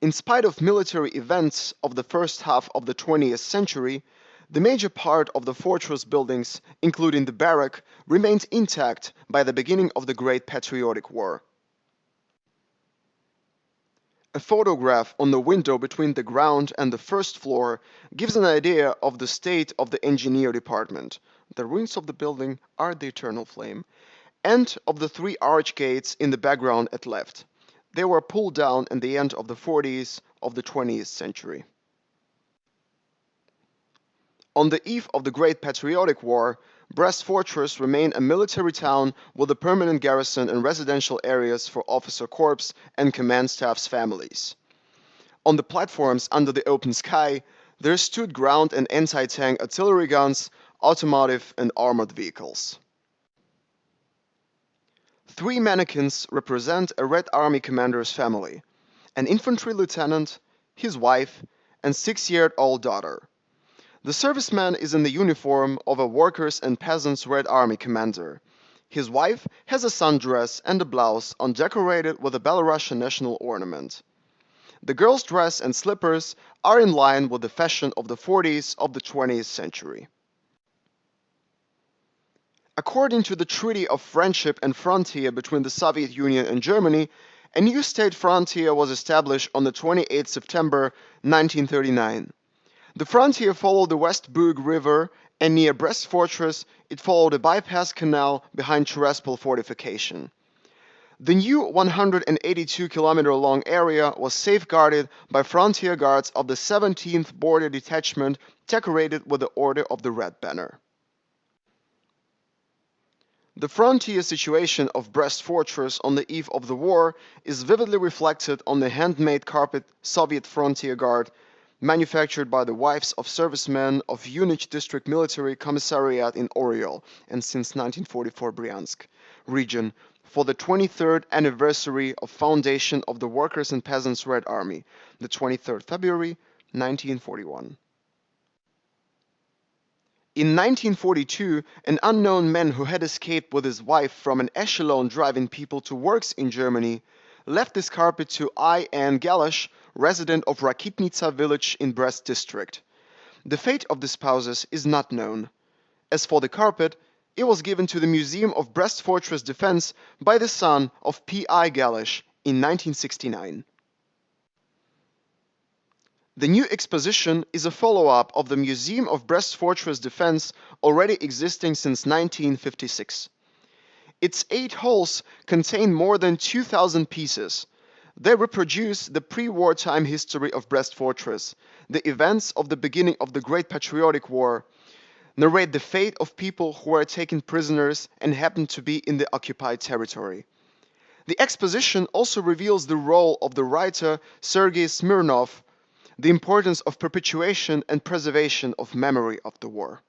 In spite of military events of the first half of the 20th century, the major part of the fortress buildings, including the barrack, remained intact by the beginning of the Great Patriotic War. A photograph on the window between the ground and the first floor gives an idea of the state of the engineer department. The ruins of the building are the eternal flame, and of the three arch gates in the background at left. They were pulled down in the end of the 40s of the 20th century. On the eve of the Great Patriotic War, Brest Fortress remained a military town with a permanent garrison and residential areas for officer corps and command staff's families. On the platforms under the open sky, there stood ground and anti-tank artillery guns, automotive and armored vehicles. Three mannequins represent a Red Army commander's family: an infantry lieutenant, his wife, and 6-year-old daughter. The serviceman is in the uniform of a Workers' and Peasants' Red Army commander. His wife has a sundress and a blouse on decorated with a Belarusian national ornament. The girl's dress and slippers are in line with the fashion of the 40s of the 20th century. According to the Treaty of Friendship and Frontier between the Soviet Union and Germany, a new state frontier was established on the 28th September 1939. The frontier followed the West Bug River, and near Brest Fortress it followed a bypass canal behind Tiraspol fortification. The new 182-kilometer-long area was safeguarded by frontier guards of the 17th Border Detachment, decorated with the Order of the Red Banner. The frontier situation of Brest Fortress on the eve of the war is vividly reflected on the handmade carpet Soviet Frontier Guard manufactured by the wives of servicemen of Unich District Military Commissariat in Oriol and since 1944 Bryansk region for the 23rd anniversary of foundation of the Workers' and Peasants' Red Army, the 23rd February 1941. In 1942, an unknown man who had escaped with his wife from an echelon driving people to works in Germany left this carpet to I.N. Galash, resident of Rakitnica village in Brest district. The fate of the spouses is not known. As for the carpet, it was given to the Museum of Brest Fortress Defense by the son of P.I. Galash in 1969. The new exposition is a follow-up of the Museum of Brest Fortress Defense already existing since 1956. Its 8 halls contain more than 2,000 pieces. They reproduce the pre-wartime history of Brest Fortress, the events of the beginning of the Great Patriotic War, narrate the fate of people who were taken prisoners and happened to be in the occupied territory. The exposition also reveals the role of the writer Sergei Smirnov, the importance of perpetuation and preservation of memory of the war.